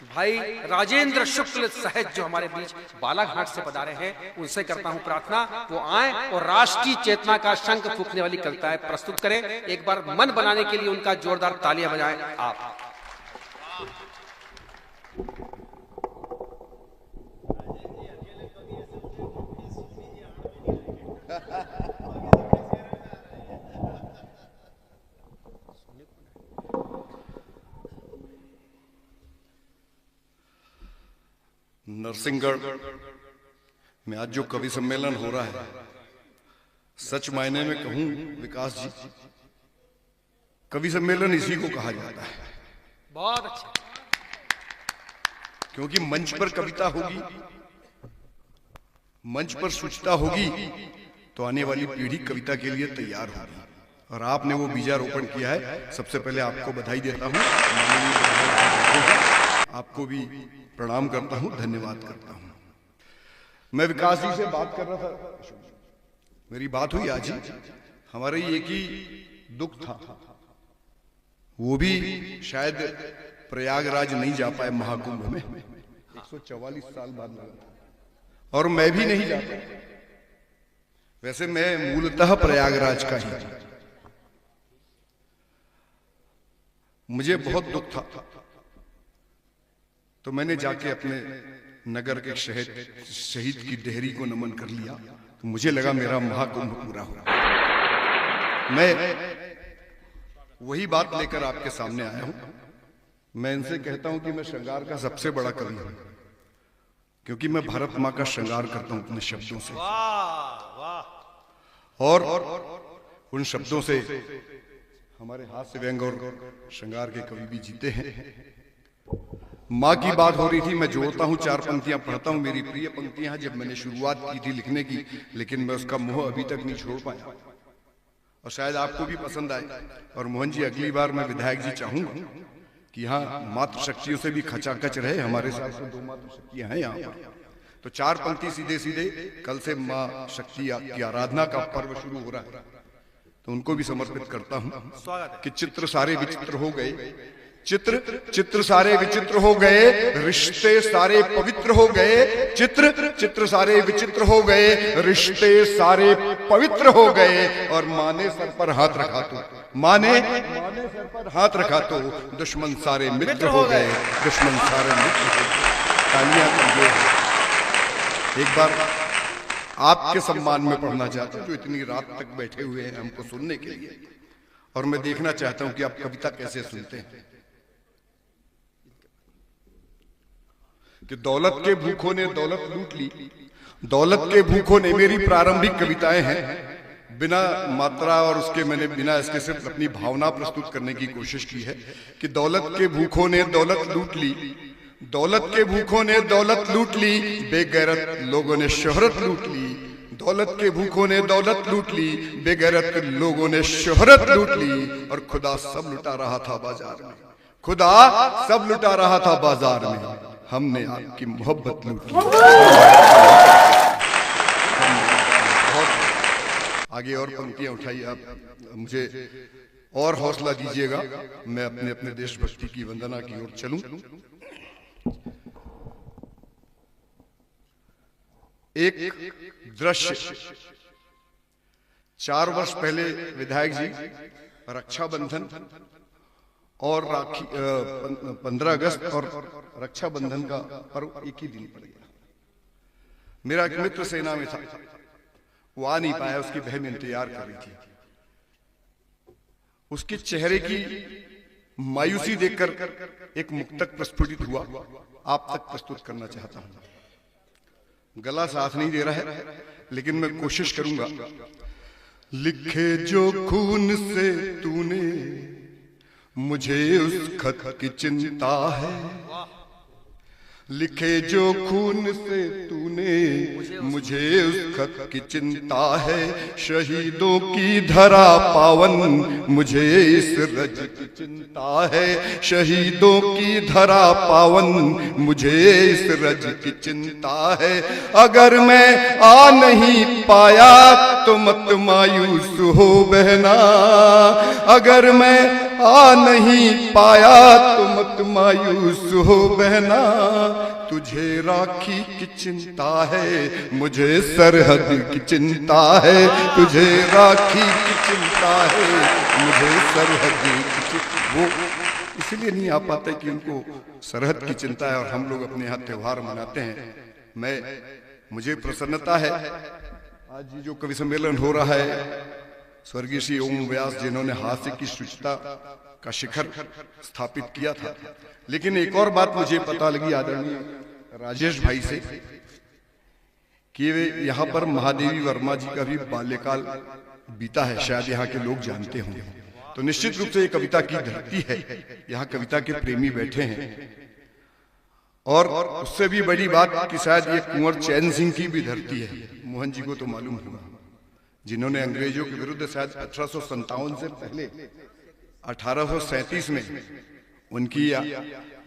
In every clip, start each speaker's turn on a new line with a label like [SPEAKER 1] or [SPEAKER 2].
[SPEAKER 1] भाई राजेंद्र शुक्ल सहज जो हमारे बीच बालाघाट से पधारे हैं, उनसे करता हूं प्रार्थना वो आए और राष्ट्रीय चेतना का शंख फूंकने वाली कविताएं प्रस्तुत करें। एक बार मन बनाने के लिए उनका जोरदार तालियां बजाएं आप।
[SPEAKER 2] नरसिंहगढ़ में आज जो कवि सम्मेलन हो रहा है, सच मायने में कहूं विकास जी, कवि सम्मेलन इसी को कहा जाता है।
[SPEAKER 1] बहुत अच्छा।
[SPEAKER 2] क्योंकि मंच पर कविता होगी, मंच पर सूचना होगी, तो आने वाली पीढ़ी कविता के लिए तैयार होगी। और आपने वो बीजारोपण किया है, सबसे पहले आपको बधाई देता हूं, आपको भी प्रणाम करता हूं, धन्यवाद करता हूं। मैं विकास जी से बात कर रहा था, मेरी बात हुई आज ही, हमारे एक ही दुख था, वो भी शायद प्रयागराज नहीं जा पाए महाकुंभ में, 144 साल बाद लगा, और मैं भी नहीं जा पाया। वैसे मैं मूलतः प्रयागराज का ही, मुझे बहुत दुख था, तो मैंने जाके अपने नगर के शहीद की देहरी को नमन कर लिया, तो मुझे लगा मेरा महाकुंभ पूरा हुआ। मैं वही बात लेकर आपके सामने आया हूं। मैं इनसे कहता हूं कि मैं श्रृंगार का सबसे बड़ा कवि हूं, क्योंकि मैं भारत मां का श्रृंगार करता हूं अपने शब्दों से, और उन शब्दों से हमारे हास्य व्यंग और श्रृंगार के कवि भी जीते हैं। माँ की बात हो रही थी, मैं जोड़ता हूं, 4 पंक्तियां पढ़ता हूं, मेरी प्रिय पंक्तियां जब मैंने शुरुआत की थी लिखने की, लेकिन मैं उसका मोह अभी तक नहीं छोड़ पाया, और शायद आपको भी पसंद आए। और मोहन जी, अगली बार मैं विधायक जी चाहूंगा कि यहाँ मातृशक्तियों से भी खचाखच रहे, हमारे साथ 2 मातृशक्तियां हैं यहाँ पर। तो 4 पंक्ति सीधे सीधे, कल से माँ शक्ति की आराधना का पर्व शुरू हो रहा है, तो उनको भी समर्पित करता हूं कि चित्र सारे विचित्र हो गए, चित्र सारे विचित्र हो गए, रिश्ते सारे पवित्र हो गए, चित्र सारे विचित्र हो गए, रिश्ते सारे पवित्र हो गए, और माँ ने सर पर हाथ रखा तो, माँ ने सर पर हाथ रखा तो दुश्मन सारे मित्र हो गए, दुश्मन सारे मित्र हो गए। तालियां दीजिए। एक बार आपके सम्मान में पढ़ना चाहता हूं, जो इतनी रात तक बैठे हुए हैं हमको सुनने के लिए, और मैं देखना चाहता हूं कि आप कविता कैसे सुनते हैं। कि दौलत के भूखों ने दौलत लूट ली, दौलत के भूखों ने, मेरी प्रारंभिक कविताएं हैं, बिना मात्रा और उसके मैंने बिना इसके सिर्फ अपनी भावना प्रस्तुत करने की कोशिश की है कि दौलत के भूखों ने दौलत लूट ली, दौलत के भूखों ने दौलत लूट ली, बेगैरत लोगों ने शोहरत लूट ली, दौलत के भूखों ने दौलत लूट ली, बेगैरत लोगों ने शोहरत लूट ली, और खुदा सब लुटा रहा था बाजार में, खुदा सब लुटा रहा था बाजार में, हमने आपकी मोहब्बत लूट ली। आगे और पंक्तियां उठाइए आप, मुझे और हौसला दीजिएगा, मैं अपने अपने देशभक्ति की वंदना की ओर चलूं। एक दृश्य, 4 वर्ष पहले विधायक जी रक्षाबंधन और राखी 15 अगस्त और रक्षाबंधन का पर्व एक ही दिन पड़ गया। मेरा एक मित्र सेना में था, वो आ नहीं पाया, उसकी बहन इंतजार कर रही थी। उसके चेहरे की मायूसी देखकर एक मुक्तक प्रस्फुटित हुआ, आप तक प्रस्तुत करना चाहता हूं। गला साथ नहीं दे रहा है, लेकिन मैं कोशिश करूंगा। लिखे जो खून से तूने मुझे उस खत की चिंता है, लिखे जो खून से तूने मुझे उस खत की चिंता है, शहीदों की धरा पावन मुझे इस रज की चिंता है, शहीदों की धरा पावन मुझे इस रज की चिंता है। अगर मैं आ नहीं पाया तो मत मायूस हो बहना, अगर मैं आ नहीं पाया तो मत मायूस हो बहना, तुझे राखी की चिंता है, मुझे सरहद की चिंता है, तुझे राखी की चिंता है, मुझे सरहद की वो इसलिए नहीं आ पाते कि उनको सरहद की चिंता है और हम लोग अपने यहाँ त्योहार मनाते हैं। मुझे प्रसन्नता है आज ये जो कवि सम्मेलन हो रहा है, स्वर्गीय श्री ओम व्यास जिन्होंने हास्य की शुचिता का शिखर स्थापित किया था। लेकिन एक और बात मुझे पता लगी आदरणीय राजेश भाई से कि वे यहाँ पर महादेवी वर्मा जी का भी बाल्यकाल बीता है, शायद यहाँ के लोग जानते होंगे। तो निश्चित रूप से ये कविता की धरती है, यहाँ कविता के प्रेमी बैठे हैं। और उससे भी बड़ी बात कि शायद ये कुंवर चैन सिंह की भी धरती है। मोहन जी को तो मालूम होगा, जिन्होंने अंग्रेजों के विरुद्ध शायद 1857 से पहले 1837 में उनकी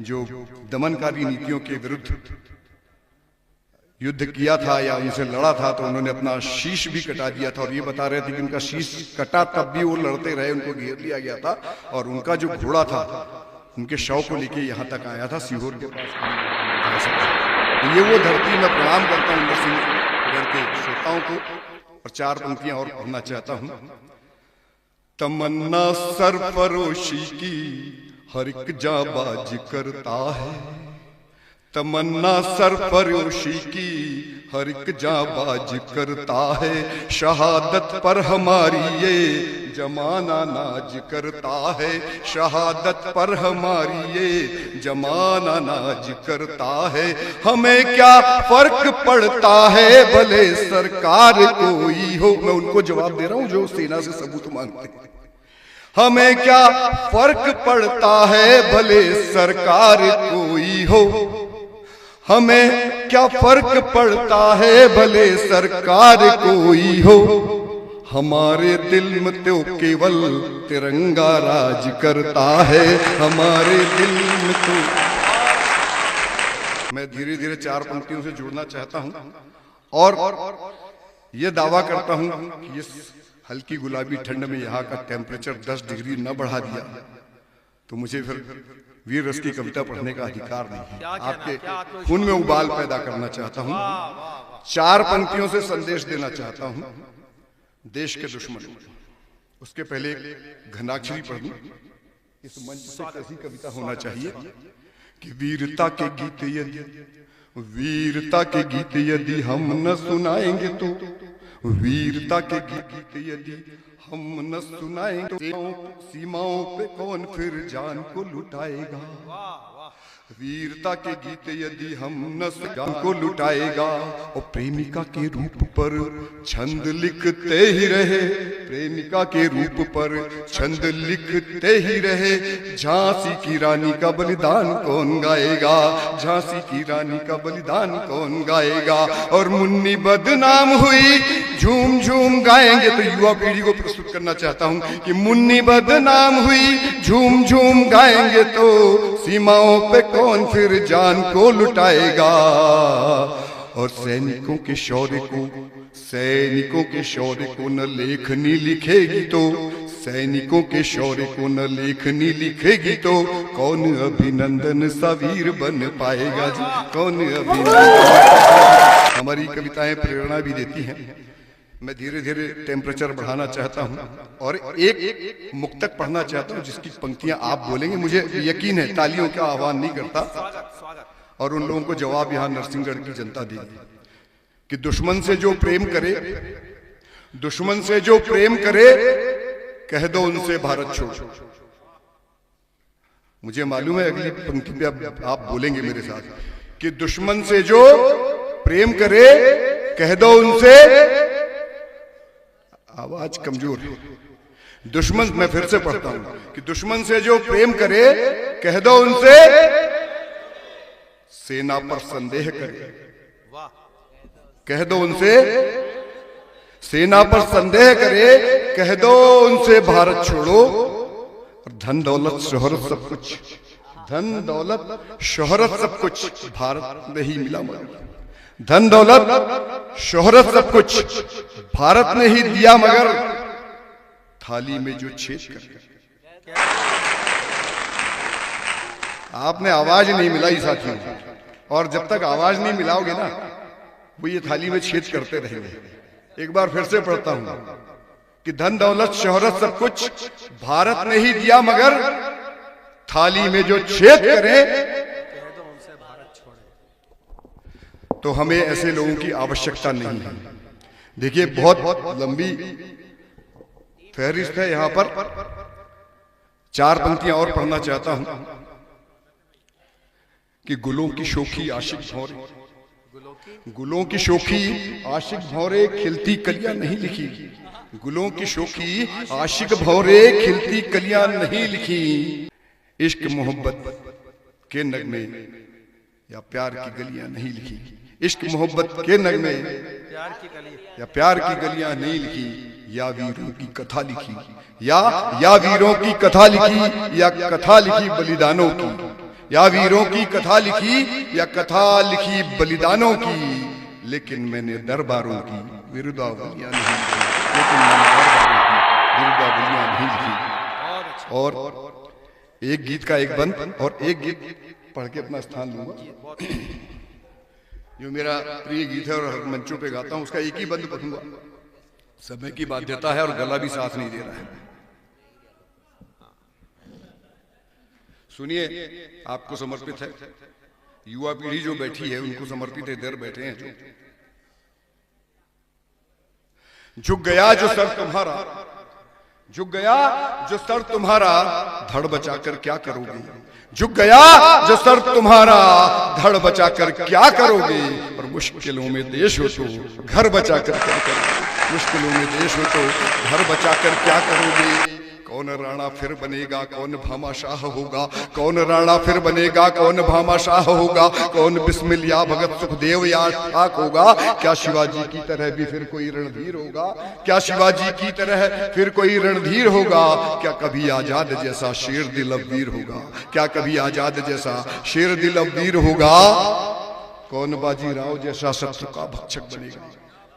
[SPEAKER 2] जो दमनकारी नीतियों के विरुद्ध युद्ध किया था या उनसे लड़ा था, तो उन्होंने अपना शीश भी कटा दिया था। और ये बता रहे थे कि उनका शीश कटा तब भी वो लड़ते रहे, उनको घेर लिया गया था। और उनका जो घोड़ा था उनके शव को लेके यहाँ तक आया था सीहोर के पास। तो ये वो धरती, मैं प्रणाम करता हूँ नरसिंहगढ़ के श्रोताओं को। और चार पंक्तियां और पढ़ना चाहता हूं। तमन्ना सरफरोशी की हर एक जाबाज करता है, तमन्ना सरफरोशी की हर एक जाबाज करता है, शहादत पर हमारी ये जमाना नाज करता है, शहादत पर हमारी ये जमाना नाज करता है। हमें क्या फर्क पड़ता है भले सरकार कोई हो। मैं उनको जवाब दे रहा हूं जो सेना से सबूत मांगते हैं। हमें क्या फर्क पड़ता है भले सरकार कोई हो, हमें क्या फर्क पड़ता है भले सरकार कोई हो, हमारे दिल में तो केवल तिरंगा राज करता है, हमारे दिल में तो। मैं धीरे धीरे चार पंक्तियों से जुड़ना चाहता हूं और यह दावा करता हूं कि इस हल्की गुलाबी ठंड में यहाँ का टेम्परेचर 10 डिग्री न बढ़ा दिया तो मुझे फिर वीर रस की कविता पढ़ने का अधिकार नहीं है। आपके खून में उबाल पैदा करना चाहता हूं, चार पंक्तियों से संदेश देना चाहता हूं देश के दुश्मन। उसके पहले घनाक्षरी पढ़ दूं। इस मंच से कैसी कविता होना चाहिए कि वीरता के गीत यदि, वीरता के गीत यदि हम न सुनाएंगे तो, वीरता के गीत यदि हम न सुनाएंगे तो सीमाओं पे कौन फिर जान को लुटाएगा। वीरता के गीत यदि हम न जान को लुटाएगा। और प्रेमिका के रूप पर छंद लिखते ही रहे, प्रेमिका के रूप पर छंद लिखते ही रहे। झांसी की रानी का बलिदान कौन गाएगा, झांसी की रानी का बलिदान कौन गाएगा। और मुन्नी बदनाम हुई झूम झूम गाएंगे। तो युवा पीढ़ी को प्रस्तुत करना चाहता हूं कि मुन्नी बदनाम हुई झूम झूम गाएंगे तो सीमाओं पे कौन फिर जान को लुटाएगा। और सैनिकों के शौर्य को, सैनिकों के शौर्य को न लेखनी लिखेगी तो, सैनिकों के शौर्य को न लेखनी लिखेगी तो कौन अभिनंदन सा वीर बन पाएगा जी, कौन अभिनंदन। हमारी कविताएं प्रेरणा भी देती हैं। मैं धीरे धीरे टेम्परेचर बढ़ाना चाहता हूं और एक मुक्तक पढ़ना चाहता हूं जिसकी पंक्तियां आप बोलेंगे। मुझे यकीन है, तालियों का आह्वान नहीं करता और उन लोगों को जवाब यहां नरसिंहगढ़ की जनता देगी कि दुश्मन से जो प्रेम करे, दुश्मन से जो प्रेम करे कह दो उनसे भारत छोड़ो। मुझे मालूम है अगली पंक्ति पे आप बोलेंगे मेरे साथ कि दुश्मन से जो प्रेम करे कह दो उनसे, आवाज कमजोर है। दुश्मन, मैं फिर से पढ़ता हूं कि दुश्मन से जो प्रेम करे कह दो उनसे सेना पर संदेह करे, कह दो उनसे सेना पर संदेह करे, कह दो उनसे भारत छोड़ो। और धन दौलत शोहरत सब कुछ, धन दौलत शोहरत सब कुछ भारत में ही मिला। मगर धन दौलत शोहरत सब कुछ भारत ने ही दिया, मगर थाली में जो छेद कर आपने आवाज नहीं मिलाई साथियों, और जब तक आवाज नहीं मिलाओगे ना, वो ये थाली में छेद करते रहेंगे। एक बार फिर से पढ़ता हूं कि धन दौलत शोहरत सब कुछ भारत ने ही दिया, मगर थाली में जो छेद करे तो हमें ऐसे लोगों की आवश्यकता नहीं है। देखिए, बहुत लंबी फहरिस्त है, यहां पर 4 पंक्तियां और पढ़ना चाहता हूं कि गुलों की शोखी आशिक भौरे, गुलों की शोखी आशिक भौरे खिलती कलियां नहीं लिखी, गुलों की शोखी आशिक भौरे खिलती कलियां नहीं लिखी। इश्क मोहब्बत के नगमे या प्यार की गलियां नहीं लिखी, इश्क मोहब्बत के नगमे या प्यार की गलियां नहीं लिखी, या वीरों की कथा लिखी, या वीरों की कथा लिखी, या कथा लिखी बलिदानों की, या वीरों की कथा लिखी, या कथा लिखी बलिदानों की। लेकिन मैंने दरबारों की विरुदावलियां नहीं लिखी, लेकिन मैंने दरबारों की विरुदावलियां नहीं लिखी। और एक गीत का एक बंद और एक गीत पढ़ के अपना स्थान लूंगा, जो मेरा प्रिय गीत है और हर मंचों पे गाता हूं, उसका एक ही बंद पढ़ूंगा। समय की बाध्यता है और गला भी साथ नहीं दे रहा है। सुनिए, आपको समर्पित है, युवा पीढ़ी जो बैठी है उनको समर्पित है, इधर बैठे हैं जो। झुक गया जो सर तुम्हारा, झुक गया जो सर तुम्हारा, धड़ बचाकर क्या करोगे, झुक गया जो सर तुम्हारा, धड़ बचाकर क्या करोगे। और मुश्किलों में देश हो तो घर बचाकर क्या करोगे, मुश्किलों में देश हो तो घर बचाकर क्या करोगे। कौन राणा फिर बनेगा, कौन भामाशाह होगा, कौन राणा फिर बनेगा, कौन भामाशाह होगा, कौन बिस्मिल या भगत सुखदेव या ठाक होगा। क्या शिवाजी की तरह भी फिर कोई रणधीर होगा, क्या शिवाजी की तरह फिर कोई रणधीर होगा। क्या कभी आजाद जैसा शेर दिल अववीर होगा, क्या कभी आजाद जैसा शेर दिल अववीर होगा। कौन बाजीराव जैसा शत्रु का भक्षक बनेगा,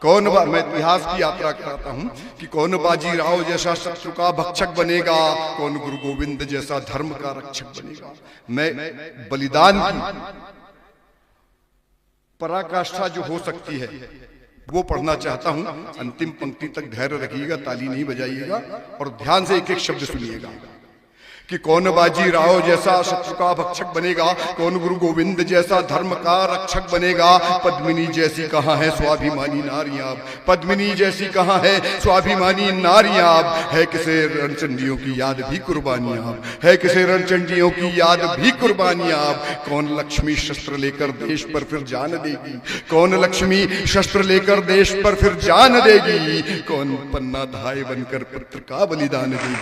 [SPEAKER 2] मैं इतिहास की यात्रा कराता हूं कि कौन बाजीराव जैसा शत्रु का भक्षक बनेगा, कौन गुरु गोविंद जैसा धर्म का रक्षक बनेगा। मैं बलिदान की पराकाष्ठा जो हो सकती है वो पढ़ना चाहता हूं। अंतिम पंक्ति तक धैर्य रखिएगा, ताली नहीं बजाइएगा और ध्यान से एक एक शब्द सुनिएगा कि कौन बाजीराव जैसा शत्रु का भक्षक बनेगा, कौन गुरु गोविंद जैसा धर्म का रक्षक बनेगा। पद्मिनी जैसी कहाँ है स्वाभिमानी नारियां, पद्मिनी जैसी कहाँ है स्वाभिमानी नारियां। है किसे रणचंडियों की याद भी कुर्बानियां, है किसे रणचंडियों की याद भी कुर्बानियां। कौन लक्ष्मी शस्त्र लेकर देश पर फिर जान देगी, कौन लक्ष्मी शस्त्र लेकर देश पर फिर जान देगी। कौन पन्ना धाय बनकर पुत्र का बलिदान देगी,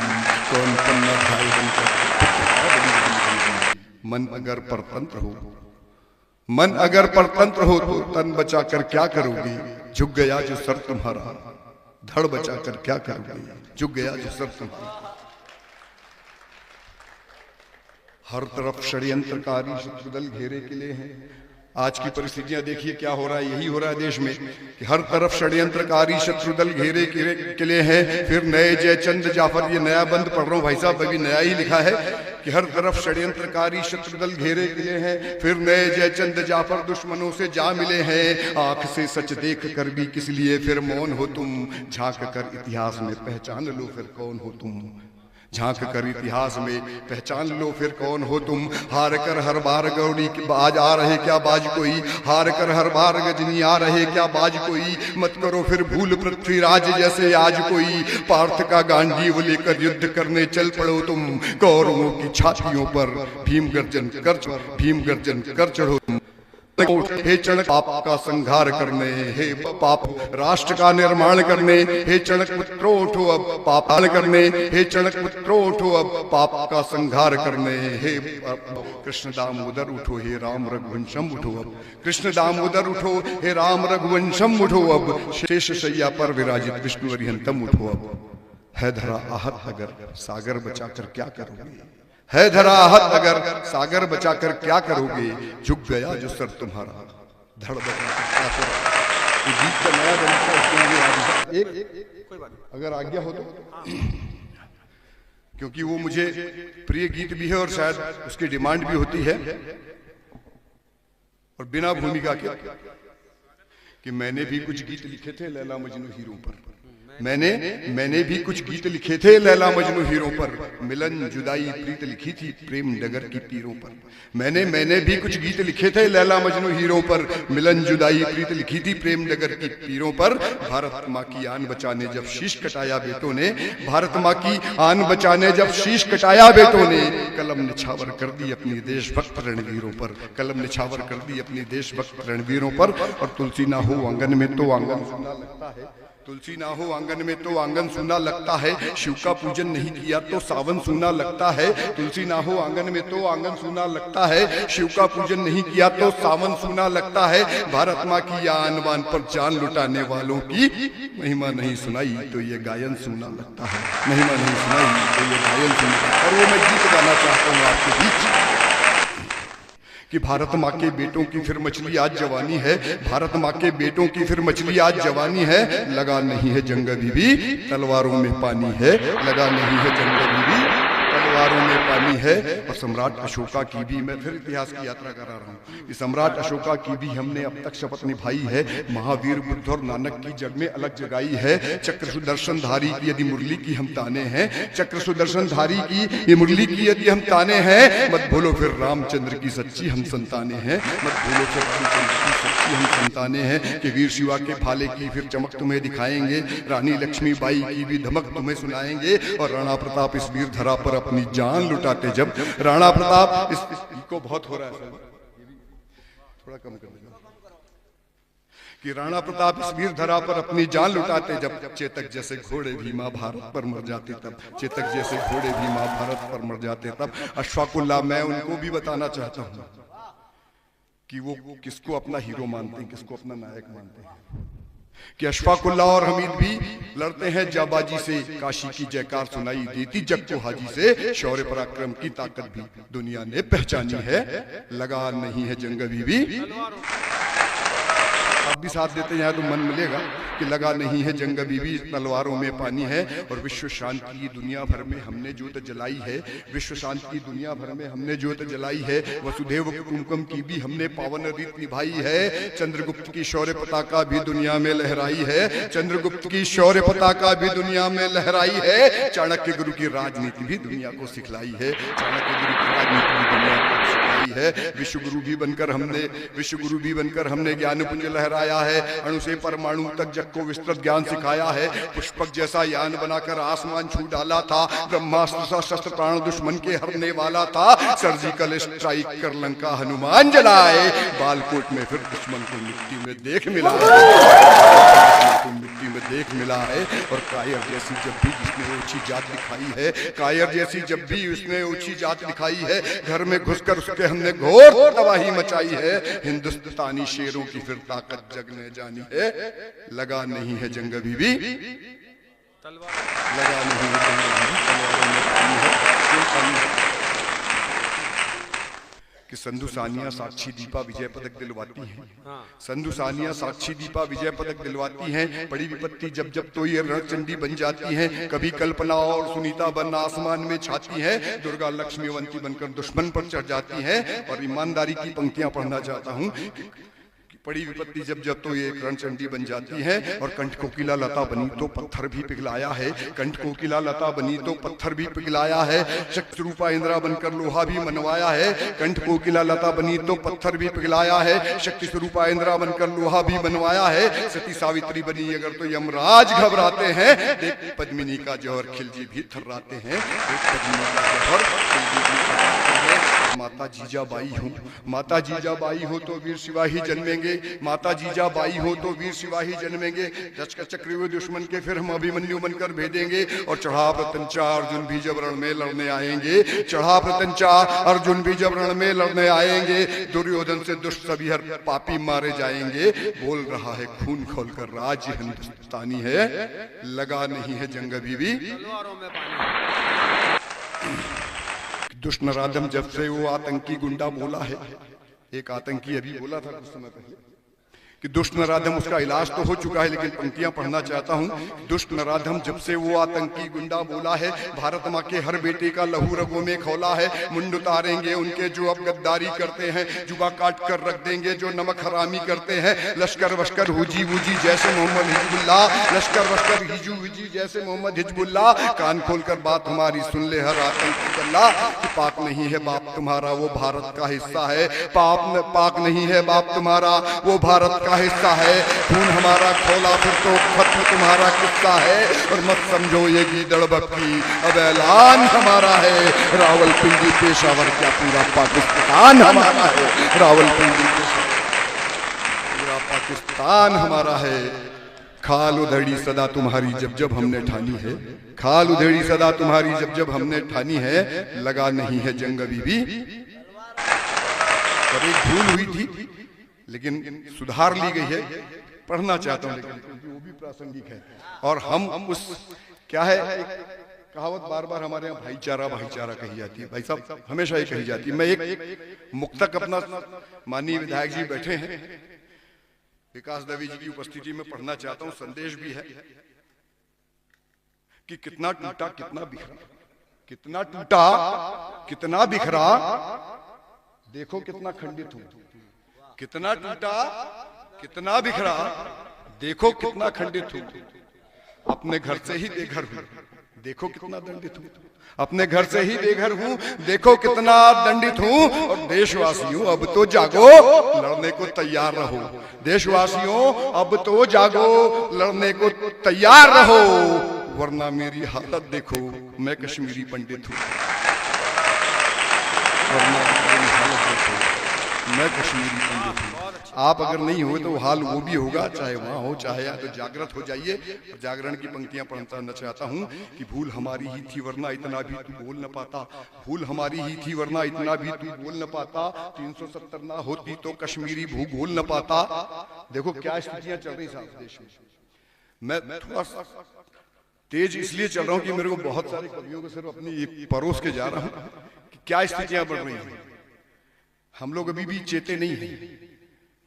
[SPEAKER 2] कौन पन्ना धाय बनकर। मन अगर परतंत्र हो, मन अगर परतंत्र हो तो तन बचाकर क्या करोगे। झुक गया जो सर तुम्हारा, धड़ बचाकर क्या करोगे। झुक गया जो सर तुम्हारा। हर तरफ षड्यंत्रकारी शत्रुदल घेरे के लिए हैं। आज की परिस्थितियां देखिए क्या हो रहा है, यही हो रहा है देश में कि हर तरफ षड्यंत्रकारी शत्रुदल घेरे के लिए है। फिर नए जयचंद जाफर, ये नया बंद पढ़ रहा हूं भाई साहब, अभी नया ही लिखा है कि हर तरफ षड्यंत्रकारी शत्रुदल घेरे के लिए हैं। फिर नए जयचंद जाफर दुश्मनों से जा मिले हैं। आंख से सच देख कर भी किस लिए फिर मौन हो तुम, झांक कर इतिहास में पहचान लो फिर कौन हो तुम। झांक कर इतिहास में पहचान लो फिर कौन हो तुम। हार कर हर बार गौरी बाज आ रहे क्या बाज कोई, हार कर हर बार गजनी आ रहे क्या बाज कोई। मत करो फिर भूल पृथ्वीराज जैसे आज कोई, पार्थ का गांडीव लेकर युद्ध करने चल पड़ो तुम। कौरवों की छातियों पर भीम गर्जन कर चढ़ो। हे चणक पाप का संहार करने, हे पाप राष्ट्र का निर्माण करने। हे चणक पुत्रों उठो अब पाप करने, हे चणक पुत्रों उठो अब पाप का संहार करने। हे कृष्ण दामोदर उठो, हे राम रघुवंशम उठो अब। कृष्ण दामोदर उठो, हे राम रघुवंशम उठो अब। शेष शैया पर विराजित विष्णु अरिहंतम उठो अब। है धरा आहत अगर सागर बचाकर क्या करोगे, है धरा आहत अगर सागर बचाकर क्या करोगे। झुक गया जो सर तुम्हारा, धड़ बचाकर क्या करोगे। गीत का नया बनता है, एक अगर आज्ञा हो तो क्योंकि वो मुझे प्रिय गीत भी है और शायद उसकी डिमांड भी होती है। और बिना भूमिका के कि मैंने भी कुछ गीत लिखे थे लैला मजनू हीरो पर, मैंने भी कुछ गीत लिखे थे लैला मजनू हीरो पर, मिलन जुदाई प्रीत लिखी थी प्रेम डगर की पीरों पर। मैंने भी कुछ गीत लिखे थे लैला मजनू हीरो पर, मिलन जुदाई प्रीत लिखी थी प्रेम डगर की पीरों पर। भारत माँ की आन बचाने जब शीश कटाया बेटों ने, भारत माँ की आन बचाने जब शीश कटाया बेटों ने, कलम निछावर कर दी अपनी देशभक्त रणवीरों पर, कलम निछावर कर दी अपनी देशभक्त रणवीरों पर। और तुलसी ना हो आंगन में तो आंगन सूना लगता है, तुलसी ना हो आंगन में तो आंगन सूना लगता है, शिव का पूजन नहीं किया तो सावन सूना लगता है। तुलसी ना हो आंगन में तो आंगन सूना लगता है, शिव का पूजन नहीं किया तो सावन सूना लगता है। भारत माँ की आन बान पर जान लुटाने वालों की महिमा नहीं सुनाई तो ये गायन सूना लगता है, महिमा नहीं सुनाई तो ये गायन सूना। और वो मैं गीत गाना चाहता हूँ आपके बीच कि भारत माँ के बेटों की फिर मछली आज जवानी है, भारत माँ के बेटों की फिर मछली आज जवानी है। लगा नहीं है जंग अभी भी तलवारों में पानी है, लगा नहीं है जंग अभी भी तलवारों में पानी है। और सम्राट अशोका की भी, मैं फिर इतिहास की यात्रा करा रहा हूँ कि सम्राट अशोका की भी हमने अब तक शपथ निभाई है। महावीर बुद्ध और नानक की जग में अलग जगाई है। चक्र सुदर्शन धारी की यदि मुरली की हम ताने हैं, चक्र सुदर्शन धारी की ये मुरली की यदि हम ताने हैं, मत भूलो फिर रामचंद्र की सच्ची हम संताने हैं, मत भूलो फिर रामचंद्र की सच्ची हम संताने हैं। कि वीर शिवा के भाले की फिर चमक तुम्हें दिखाएंगे, रानी लक्ष्मीबाई की भी धमक तुम्हें सुनाएंगे। और राणा प्रताप इस वीर धरा पर अपनी जान लुटाते जब, राणा प्रताप इसको बहुत हो रहा है, थोड़ा कम कर देना, कि राणा प्रताप इस वीर धरा पर अपनी जान लुटाते जब, चेतक जैसे घोड़े भी मां भारत पर मर जाते तब, चेतक जैसे घोड़े भी मां भारत पर मर जाते तब। अशफाकुल्लाह, मैं उनको भी बताना चाहता हूं कि वो किसको अपना हीरो मानते हैं, किसको अपना नायक मानते हैं। कि अशफाकुल्लाह और हमीद भी लड़ते हैं जाबाजी से, काशी की जयकार सुनाई देती जग को हाजी से। शौर्य पराक्रम की ताकत भी दुनिया ने पहचानी है, लगा नहीं है जंग अभी भी। आप भी साथ देते हैं तो मन मिलेगा कि लगा नहीं है जंग अभी भी तलवारों में पानी है। और विश्व शांति की दुनिया भर में हमने ज्योत जलाई है, विश्व शांति की दुनिया भर में हमने ज्योत जलाई है। वसुधैव कुटुंबकम की भी हमने पावन रीत निभाई है। चंद्रगुप्त की शौर्य पताका भी दुनिया में लहराई है, चंद्रगुप्त की शौर्य पताका भी दुनिया में लहराई है। चाणक्य गुरु की राजनीति भी दुनिया को सिखलाई है, चाणक्य गुरु की राजनीति भी दुनिया को सिखलाई है। विश्वगुरु भी बनकर हमने ज्ञान पुंज लहराया है। अणु से परमाणु तक जग को विस्तृत ज्ञान सिखाया है। पुष्पक जैसा यान बनाकर आसमान छू डाला था, ब्रह्मास्त्र सा शस्त्र प्राण दुश्मन के हरने वाला था। सर्जिकल स्ट्राइक कर लंका हनुमान जलाए, बालकोट में फिर दुश्मन को मिट्टी में देख मिला है। और कायर जैसी जब भी जिसने ऊंची जात दिखाई है, कायर जैसी जब भी उसने ऊंची जात दिखाई है, घर में घुसकर उसके हमने घोर तबाही मचाई है। हिंदुस्तानी शेरों की फिर ताकत जग ने जानी है, लगा नहीं है जंग अभी भी लगा नहीं है जंग अभी भी तलवारों में पानी है। क्यों पानी है? कि संधु सानिया साक्षी दीपा विजय पदक दिलवाती हैं, संधु सानिया साक्षी दीपा विजय पदक दिलवाती हैं। बड़ी विपत्ति जब जब तो ये रणचंडी बन जाती हैं, कभी कल्पना और सुनीता बन आसमान में छाती हैं, दुर्गा लक्ष्मीवंती बनकर दुश्मन पर चढ़ जाती हैं। और ईमानदारी की पंक्तियां पढ़ना चाहता हूं। बड़ी विपत्ति जब जब तो ये रणचंडी बन जाती है। और कंठ कोकिला लता बनी तो पत्थर भी पिघलाया है, कंठ कोकिला लता बनी तो पत्थर भी पिघलाया है। शक्ति रूपा इंद्रा बनकर लोहा भी मनवाया है, कंठ कोकिला लता बनी तो पत्थर भी पिघलाया है। शक्ति स्वरूपा इंद्रा बनकर लोहा भी बनवाया है। सती सावित्री बनी अगर तो यमराज घबराते हैं। देख पद्मिनी का जौहर खिलजी भी थर्राते हैं, देख पद्मिनी का जौहर खिलजी भी थर्राते हैं। माता जीजाबाई हो, माता जीजाबाई हो तो वीर शिवा ही जन्मेंगे, माता जीजाबाई हो तो वीर शिवा ही जन्मेंगे। चक्रव्यूह दुश्मन के फिर हम अभिमन्यु बनकर भेदेंगे। और चढ़ा प्रतंचा अर्जुन भी जब रण में लड़ने आएंगे, चढ़ा प्रतंचा अर्जुन भी जब रण में लड़ने आएंगे। दुर्योधन से दुष्ट सभी हर पापी मारे जाएंगे। बोल रहा है खून खोलकर राज्य हिंदुस्तानी है, लगा नहीं है जंग अभी भी। दुष्ट नराधम जब से वो आतंकी गुंडा बोला है, एक आतंकी अभी बोला था कुछ समय पहले कि दुष्ट नराधम उसका इलाज तो हो चुका है, लेकिन पंक्तियां पढ़ना चाहता हूं। दुष्ट नराधम जब से वो आतंकी गुंडा बोला है, भारत माँ के हर बेटे का लहू रगों में खौला है। मुंड उतारेंगे उनके जो अब गद्दारी करते हैं, जुबा काट कर रख देंगे जो नमक हरामी करते हैं। लश्कर वश्कर हुजी वुजी जैसे मोहम्मद हिजबुल्ला, लश्कर वश्कर हिजू हुजी जैसे मोहम्मद हिजबुल्ला। कान खोल कर बात हमारी सुन ले हर आतंकी गल्ला, कि पाक नहीं है बाप तुम्हारा वो भारत का हिस्सा है। पाक नहीं है बाप तुम्हारा वो भारत का हिस्सा है। खून हमारा खोला फिर तो खत्म तुम्हारा किस्सा है। और मत समझो ये गीदड़ बकरी, अब ऐलान हमारा है। रावलपिंडी पेशावर क्या पूरा पाकिस्तान हमारा है। रावलपिंडी पूरा पाकिस्तान हमारा है। खाल उधेड़ी सदा तुम्हारी जब जब हमने ठानी है। खाल उधेड़ी सदा तुम्हारी जब जब हमने ठानी है। लगा नहीं है जंग अभी भी। कभी भूल हुई थी लेकिन सुधार ली गई है। पढ़ना चाहता हूं लेकिन वो भी प्रासंगिक है। और हम उस क्या है, एक कहावत बार बार हमारे यहाँ भाईचारा भाईचारा कही जाती है। भाई साहब हमेशा ही कही जाती है। मैं एक मुक्तक अपना माननीय विधायक जी बैठे हैं विकास दवी जी की उपस्थिति में पढ़ना चाहता हूं। संदेश भी है कि कितना टूटा कितना बिखरा, कितना टूटा कितना बिखरा, देखो कितना खंडित हूं। कितना टूटा कितना बिखरा, देखो कितना खंडित हूं। अपने घर से ही बेघर हूं, देखो कितना दंडित हूं। अपने घर से ही बेघर हूं, देखो कितना दंडित हूं। और देशवासियों अब तो जागो, लड़ने को तैयार रहो। देशवासियों अब तो जागो, लड़ने को तैयार रहो। वरना मेरी हालत देखो, मैं कश्मीरी पंडित हूं। वरना मेरी हालत देखो, मैं कश्मीरी पंडित हूं। आप अगर नहीं हो तो हाल वो भी होगा, चाहे वहां हो चाहे यहाँ। तो जागृत हो जाइए। और जागरण की पंक्तियां पढ़ना चाहता हूं कि भूल हमारी ही थी वरना इतना भी तू बोल न पाता। भूल हमारी ही थी वरना इतना भी तू बोल न पाता। 370 ना होती तो कश्मीरी भूगोल न पाता। देखो क्या स्थितियां चल रही साहब देश में। मैं थोड़ा तेज इसलिए चल रहा हूं कि मेरे को बहुत सारे कवियों को सिर्फ अपनी परोस के जा रहा हूं कि क्या स्थितियां बढ़ रही हैं। हम लोग अभी भी चेते नहीं हैं।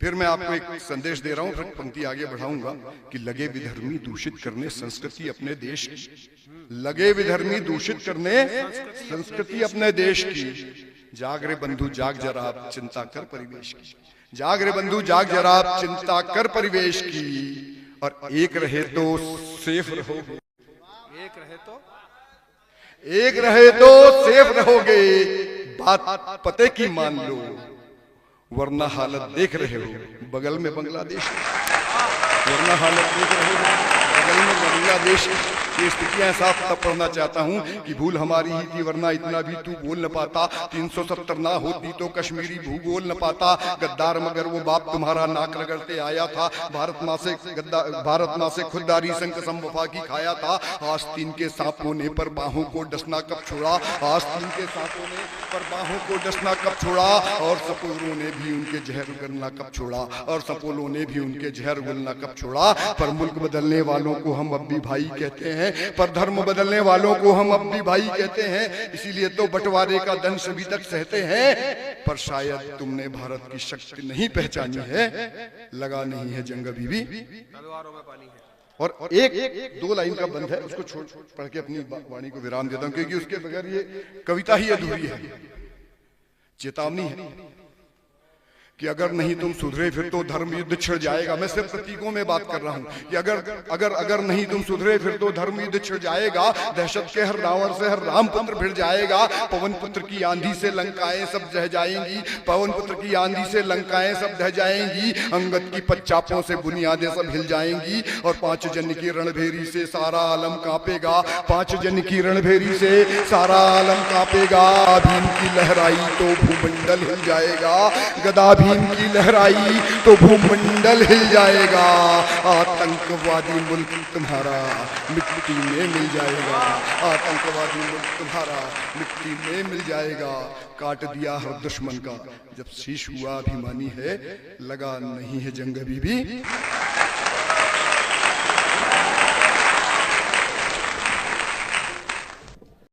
[SPEAKER 2] फिर मैं आपको एक संदेश दे रहा हूं, फिर पंक्ति आगे बढ़ाऊंगा कि लगे विधर्मी दूषित करने संस्कृति अपने देश की। लगे विधर्मी दूषित करने संस्कृति अपने देश की। जाग रे बंधु जाग जरा आप चिंता कर परिवेश की। जाग रे बंधु जाग जरा आप चिंता कर परिवेश की। और एक रहे तो सेफ रहोगे, एक रहे तो सेफ रहोगे। बात पते की मान लो, वरना हालत देख रहे हो बगल में बांग्लादेश। वरना हालत देख रहे हो बगल में बांग्लादेश की स्थितियां साफ तब पढ़ना चाहता हूं कि भूल हमारी ही थी वरना इतना भी तू बोल न पाता। 370 ना होती तो कश्मीरी भूगोल न पाता। गद्दार मगर वो बाप तुम्हारा नाक रगड़ते आया था। भारत माँ से खुददारी संग कसम वफा की खाया था। आस्तीन के सांपों ने पर बाहों को डसना कब छोड़ा। आस्तीन के सांपों ने पर बाहों को डसना कब छोड़ा। और सपोलों ने भी उनके जहर उगलना कब छोड़ा। और सपोलों ने भी उनके जहर उगलना कब छोड़ा। पर मुल्क बदलने वालों को हम अब भी भाई कहते हैं। पर धर्म बदलने वालों को हम अब भी भाई कहते हैं। इसीलिए तो बंटवारे का दंश अभी तक सहते हैं। पर शायद तुमने भारत की शक्ति नहीं पहचानी है। लगा नहीं है जंग अभी भी, तलवारों में पानी है। और एक दो लाइन का बंद है, उसको छोड़ पढ़ के अपनी वाणी को विराम देता हूं, क्योंकि उसके बगैर ये कविता ही अधूरी है। चेतावनी है कि अगर नहीं तुम सुधरे फिर तो धर्म युद्ध छिड़ जाएगा। मैं सिर्फ प्रतीकों में बात कर रहा हूं कि अगर नहीं तुम सुधरे फिर तो धर्म युद्ध छिड़ जाएगा। दहशत के हर रावण से हर रामपुत्र भिड़ जाएगा। पवन पुत्र की आंधी से लंकाएं सब जह जाएंगी। पवन पुत्र की आंधी से लंकाएं सब ढह जाएंगी। अंगद की पच्चापों से बुनियादें सब हिल जाएंगी। और 5 जन की रणभेरी से सारा आलम कांपेगा। 5 जन की रणभेरी से सारा आलम कांपेगा। भीम की लहराई तो भूमंडल हिल जाएगा। गदा भीम की लहराई तो भूमंडल हिल जाएगा। आतंकवादी मुल्क तुम्हारा मिट्टी में मिल जाएगा। आतंकवादी मुल्क तुम्हारा मिट्टी में मिल जाएगा। काट दिया हर दुश्मन का जब शीश हुआ अभिमानी है। लगा नहीं है जंग अभी भी।